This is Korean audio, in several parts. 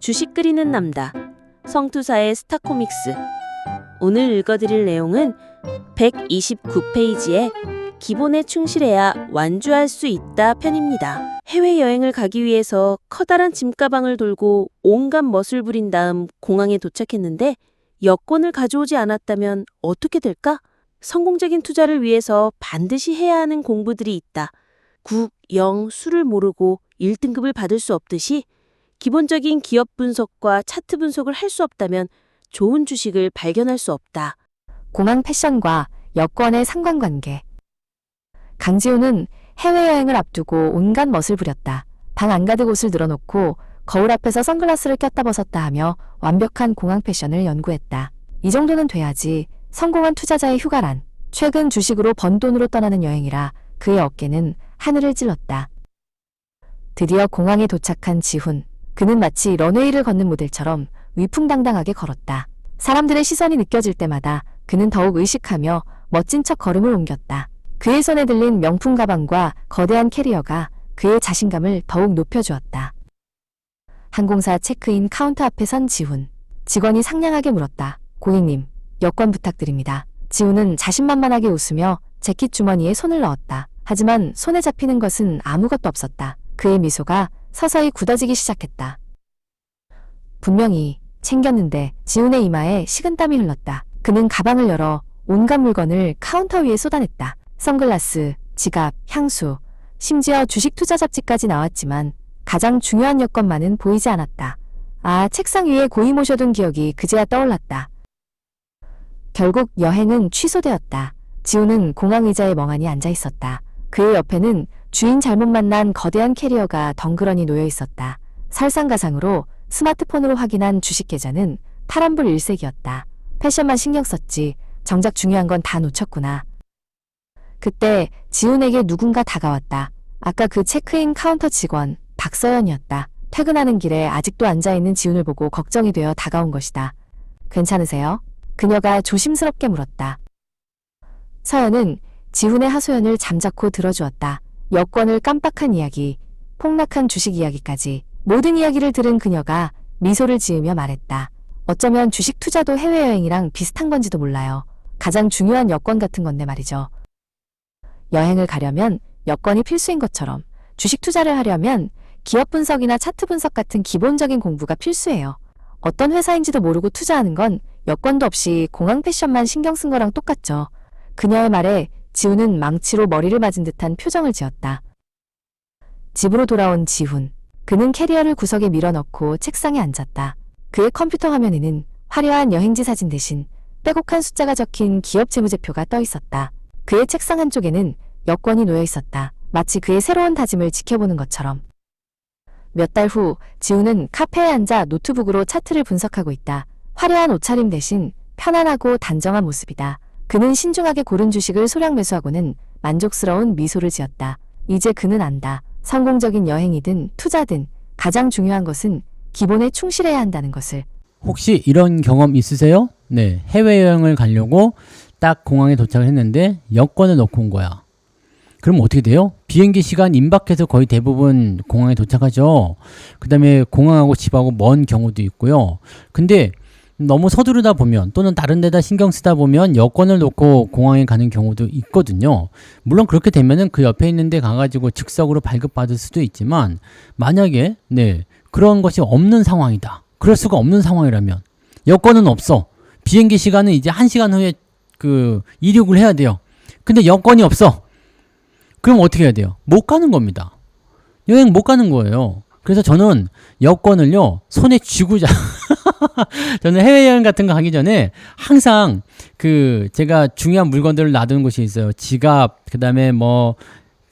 주식 그리는 남자, 성투사의 스타코믹스. 오늘 읽어드릴 내용은 129페이지에 기본에 충실해야 완주할 수 있다 편입니다. 해외여행을 가기 위해서 커다란 짐가방을 돌고 온갖 멋을 부린 다음 공항에 도착했는데 여권을 가져오지 않았다면 어떻게 될까? 성공적인 투자를 위해서 반드시 해야 하는 공부들이 있다. 국, 영, 수를 모르고 1등급을 받을 수 없듯이 기본적인 기업 분석과 차트 분석을 할 수 없다면 좋은 주식을 발견할 수 없다. 공항 패션과 여권의 상관관계. 강지우는 해외여행을 앞두고 온갖 멋을 부렸다. 방 안가득 옷을 늘어놓고 거울 앞에서 선글라스를 꼈다 벗었다 하며 완벽한 공항 패션을 연구했다. 이 정도는 돼야지 성공한 투자자의 휴가란. 최근 주식으로 번 돈으로 떠나는 여행이라 그의 어깨는 하늘을 찔렀다. 드디어 공항에 도착한 지훈. 그는 마치 런웨이를 걷는 모델처럼 위풍당당하게 걸었다. 사람들의 시선이 느껴질 때마다 그는 더욱 의식하며 멋진 척 걸음을 옮겼다. 그의 손에 들린 명품 가방과 거대한 캐리어가 그의 자신감을 더욱 높여주었다. 항공사 체크인 카운터 앞에 선 지훈. 직원이 상냥하게 물었다. 고객님, 여권 부탁드립니다. 지훈은 자신만만하게 웃으며 재킷 주머니에 손을 넣었다. 하지만 손에 잡히는 것은 아무것도 없었다. 그의 미소가 서서히 굳어지기 시작했다. 분명히 챙겼는데 지훈의 이마에 식은땀이 흘렀다. 그는 가방을 열어 온갖 물건을 카운터 위에 쏟아냈다. 선글라스, 지갑, 향수, 심지어 주식 투자 잡지까지 나왔지만 가장 중요한 여권만은 보이지 않았다. 아, 책상 위에 고이 모셔둔 기억이 그제야 떠올랐다. 결국 여행은 취소되었다. 지훈은 공항 의자에 멍하니 앉아 있었다. 그의 옆에는 주인 잘못 만난 거대한 캐리어가 덩그러니 놓여 있었다. 설상가상으로 스마트폰으로 확인한 주식 계좌는 파란불 일색이었다. 패션만 신경 썼지 정작 중요한 건 다 놓쳤구나. 그때 지훈에게 누군가 다가왔다. 아까 그 체크인 카운터 직원 박서연이었다. 퇴근하는 길에 아직도 앉아있는 지훈을 보고 걱정이 되어 다가온 것이다. 괜찮으세요? 그녀가 조심스럽게 물었다. 서연은 지훈의 하소연을 잠자코 들어주었다. 여권을 깜빡한 이야기, 폭락한 주식 이야기까지 모든 이야기를 들은 그녀가 미소를 지으며 말했다. 어쩌면 주식 투자도 해외여행이랑 비슷한 건지도 몰라요. 가장 중요한 여권 같은 건데 말이죠. 여행을 가려면 여권이 필수인 것처럼 주식 투자를 하려면 기업 분석이나 차트 분석 같은 기본적인 공부가 필수예요. 어떤 회사인지도 모르고 투자하는 건 여권도 없이 공항 패션만 신경 쓴 거랑 똑같죠. 그녀의 말에 지훈은 망치로 머리를 맞은 듯한 표정을 지었다. 집으로 돌아온 지훈. 그는 캐리어를 구석에 밀어넣고 책상에 앉았다. 그의 컴퓨터 화면에는 화려한 여행지 사진 대신 빼곡한 숫자가 적힌 기업 재무제표가 떠 있었다. 그의 책상 한쪽에는 여권이 놓여 있었다. 마치 그의 새로운 다짐을 지켜보는 것처럼. 몇 달 후 지훈은 카페에 앉아 노트북으로 차트를 분석하고 있다. 화려한 옷차림 대신 편안하고 단정한 모습이다. 그는 신중하게 고른 주식을 소량 매수하고는 만족스러운 미소를 지었다. 이제 그는 안다. 성공적인 여행이든 투자든 가장 중요한 것은 기본에 충실해야 한다는 것을. 혹시 이런 경험 있으세요? 네, 해외여행을 가려고 딱 공항에 도착을 했는데 여권을 놓고 온 거야. 그럼 어떻게 돼요? 비행기 시간 임박해서 거의 대부분 공항에 도착하죠. 그 다음에 공항하고 집하고 먼 경우도 있고요. 근데 너무 서두르다 보면 또는 다른 데다 신경 쓰다 보면 여권을 놓고 공항에 가는 경우도 있거든요. 물론 그렇게 되면은 그 옆에 있는 데 가가지고 즉석으로 발급받을 수도 있지만 만약에 그런 것이 없는 상황이다. 그럴 수가 없는 상황이라면 여권은 없어. 비행기 시간은 이제 1시간 후에 이륙을 해야 돼요. 근데 여권이 없어. 그럼 어떻게 해야 돼요? 못 가는 겁니다. 여행 못 가는 거예요. 그래서 저는 여권을요 손에 쥐고 저는 해외여행 같은 거 가기 전에 항상 제가 중요한 물건들을 놔두는 곳이 있어요. 지갑, 그 다음에 뭐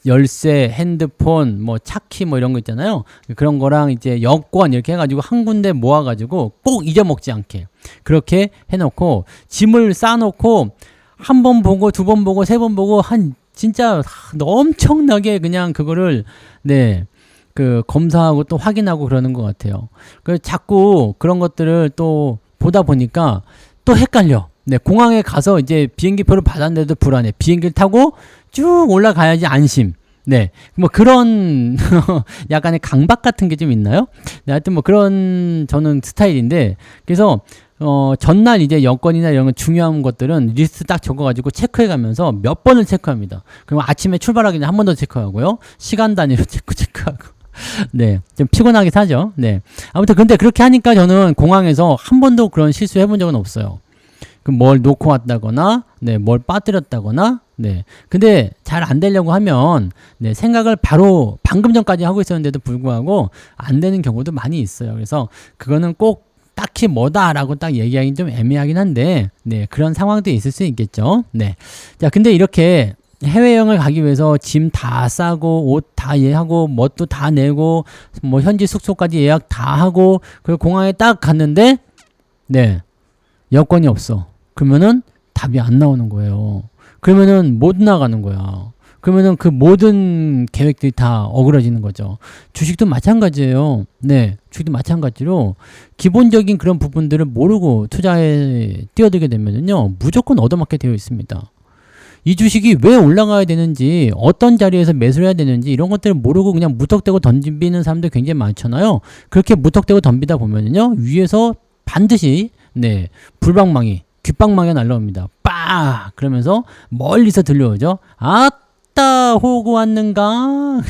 열쇠, 핸드폰, 뭐 차키 뭐 이런 거 있잖아요. 그런 거랑 이제 여권 이렇게 해가지고 한 군데 모아가지고 꼭 잊어먹지 않게 그렇게 해놓고 짐을 싸놓고 한 번 보고 두 번 보고 세 번 보고 진짜 엄청나게 그냥 그거를 검사하고 또 확인하고 그러는 것 같아요. 그래서 자꾸 그런 것들을 또 보다 보니까 또 헷갈려. 공항에 가서 이제 비행기표를 받았는데도 불안해. 비행기를 타고 쭉 올라가야지 안심. 네, 뭐 그런 약간의 강박 같은 게 좀 있나요? 네, 하여튼 뭐 그런 저는 스타일인데, 그래서 전날 이제 여권이나 이런 거 중요한 것들은 리스트 딱 적어가지고 체크해가면서 몇 번을 체크합니다. 그리고 아침에 출발하기 전에 한 번 더 체크하고요. 시간 단위로 체크하고. 네, 좀 피곤하게 사죠. 네, 아무튼 근데 그렇게 하니까 저는 공항에서 한 번도 그런 실수 해본 적은 없어요. 그 뭘 놓고 왔다거나, 네, 뭘 빠뜨렸다거나, 네. 근데 잘 안 되려고 하면, 네, 생각을 바로 방금 전까지 하고 있었는데도 불구하고 안 되는 경우도 많이 있어요. 그래서 그거는 꼭 딱히 뭐다라고 딱 얘기하기는 좀 애매하긴 한데, 네, 그런 상황도 있을 수 있겠죠. 네. 자, 근데 이렇게 해외여행을 가기 위해서 짐 다 싸고 옷 다 예약하고 뭣도 다 내고 뭐 현지 숙소까지 예약 다 하고 그리고 공항에 딱 갔는데 네, 여권이 없어. 그러면은 답이 안 나오는 거예요. 그러면은 못 나가는 거야. 그러면은 그 모든 계획들이 다 어그러지는 거죠. 주식도 마찬가지예요. 네, 주식도 마찬가지로 기본적인 그런 부분들을 모르고 투자에 뛰어들게 되면은요, 무조건 얻어맞게 되어 있습니다. 이 주식이 왜 올라가야 되는지, 어떤 자리에서 매수를 해야 되는지 이런 것들을 모르고 그냥 무턱대고 던지는 사람들 굉장히 많잖아요. 그렇게 무턱대고 던비다 보면은요, 위에서 반드시 네, 불방망이, 귓방망이가 날라옵니다. 빠! 그러면서 멀리서 들려오죠. 아따, 호구 왔는가?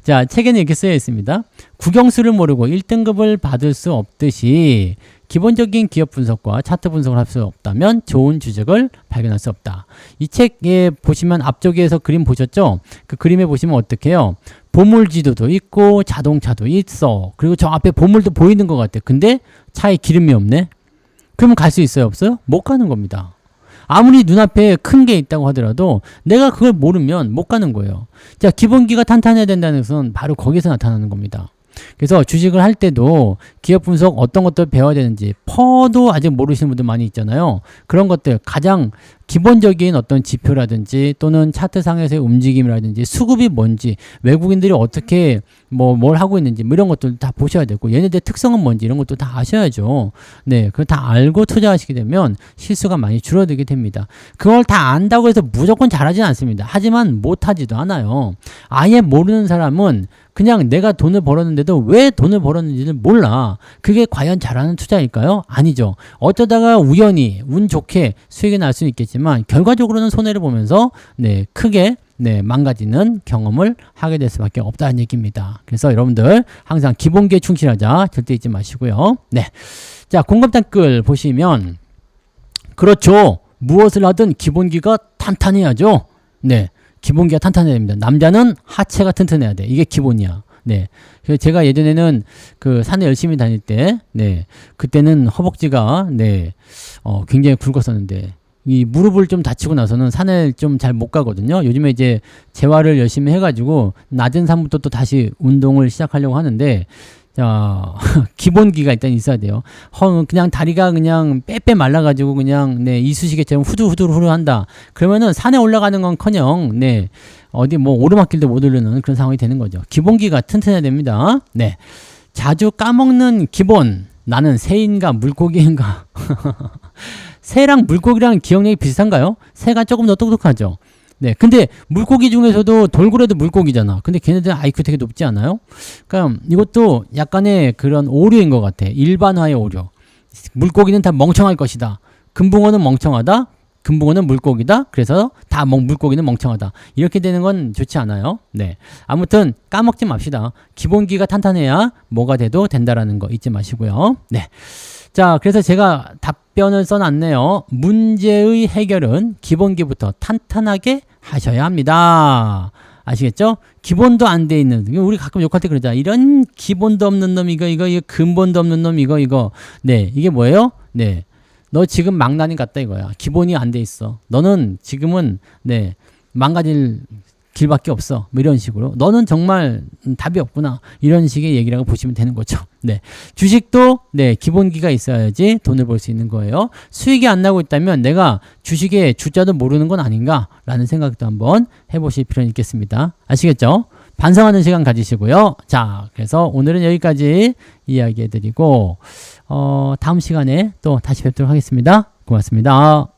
자, 책에는 이렇게 쓰여 있습니다. 국영수를 모르고 1등급을 받을 수 없듯이 기본적인 기업 분석과 차트 분석을 할 수 없다면 좋은 주식을 발견할 수 없다. 이 책에 보시면 앞쪽에서 그림 보셨죠? 그 그림에 보시면 어떻게 해요? 보물지도도 있고 자동차도 있어. 그리고 저 앞에 보물도 보이는 것 같아. 근데 차에 기름이 없네? 그러면 갈 수 있어요? 없어요? 못 가는 겁니다. 아무리 눈앞에 큰 게 있다고 하더라도 내가 그걸 모르면 못 가는 거예요. 자, 기본기가 탄탄해야 된다는 것은 바로 거기서 나타나는 겁니다. 그래서 주식을 할 때도 기업 분석 어떤 것들 배워야 되는지 퍼도 아직 모르시는 분들 많이 있잖아요. 그런 것들 가장 기본적인 어떤 지표라든지 또는 차트상에서의 움직임이라든지 수급이 뭔지 외국인들이 어떻게 뭘 하고 있는지 뭐 이런 것들 다 보셔야 되고 얘네들 특성은 뭔지 이런 것도 다 아셔야죠. 네, 그걸 다 알고 투자하시게 되면 실수가 많이 줄어들게 됩니다. 그걸 다 안다고 해서 무조건 잘하지는 않습니다. 하지만 못하지도 않아요. 아예 모르는 사람은 그냥 내가 돈을 벌었는데도 왜 돈을 벌었는지를 몰라. 그게 과연 잘하는 투자일까요? 아니죠. 어쩌다가 우연히 운 좋게 수익이 날 수는 있겠지만 결과적으로는 손해를 보면서 네, 크게 네, 망가지는 경험을 하게 될 수밖에 없다는 얘기입니다. 그래서 여러분들 항상 기본기에 충실하자 절대 잊지 마시고요. 네, 자, 공급 댓글 보시면 그렇죠. 무엇을 하든 기본기가 탄탄해야죠. 네, 기본기가 탄탄해야 됩니다. 남자는 하체가 튼튼해야 돼. 이게 기본이야. 네. 그래서 제가 예전에는 그 산에 열심히 다닐 때, 네. 그때는 허벅지가, 네. 굉장히 굵었었는데, 이 무릎을 좀 다치고 나서는 산을 좀 잘 못 가거든요. 요즘에 이제 재활을 열심히 해가지고, 낮은 산부터 또 다시 운동을 시작하려고 하는데, 자, 기본기가 일단 있어야 돼요. 그냥 다리가 그냥 빼빼 말라가지고 그냥, 네, 이쑤시개처럼 후두후두후두 한다. 그러면은 산에 올라가는 건 커녕, 네, 어디 뭐 오르막길도 못 오르는 그런 상황이 되는 거죠. 기본기가 튼튼해야 됩니다. 네. 자주 까먹는 기본. 나는 새인가 물고기인가? 새랑 물고기랑 기억력이 비슷한가요? 새가 조금 더 똑똑하죠. 네, 근데 물고기 중에서도 돌고래도 물고기잖아. 근데 걔네들 IQ 되게 높지 않아요? 그러니까 이것도 약간의 그런 오류인 것 같아. 일반화의 오류. 물고기는 다 멍청할 것이다. 금붕어는 멍청하다. 금붕어는 물고기다. 그래서 다 물고기는 멍청하다. 이렇게 되는 건 좋지 않아요. 네, 아무튼 까먹지 맙시다. 기본기가 탄탄해야 뭐가 돼도 된다라는 거 잊지 마시고요. 네. 자, 그래서 제가 답변을 써놨네요. 문제의 해결은 기본기부터 탄탄하게 하셔야 합니다. 아시겠죠? 기본도 안 돼 있는, 우리 가끔 욕할 때 그러잖아. 이런 기본도 없는 놈, 이거, 근본도 없는 놈, 이거. 네, 이게 뭐예요? 네. 너 지금 망나니 같다 이거야. 기본이 안 돼 있어. 너는 지금은, 네, 망가질 길밖에 없어. 뭐 이런 식으로. 너는 정말 답이 없구나. 이런 식의 얘기라고 보시면 되는 거죠. 네. 주식도, 네, 기본기가 있어야지 돈을 벌 수 있는 거예요. 수익이 안 나고 있다면 내가 주식의 주자도 모르는 건 아닌가? 라는 생각도 한번 해보실 필요는 있겠습니다. 아시겠죠? 반성하는 시간 가지시고요. 자, 그래서 오늘은 여기까지 이야기해드리고, 다음 시간에 또 다시 뵙도록 하겠습니다. 고맙습니다.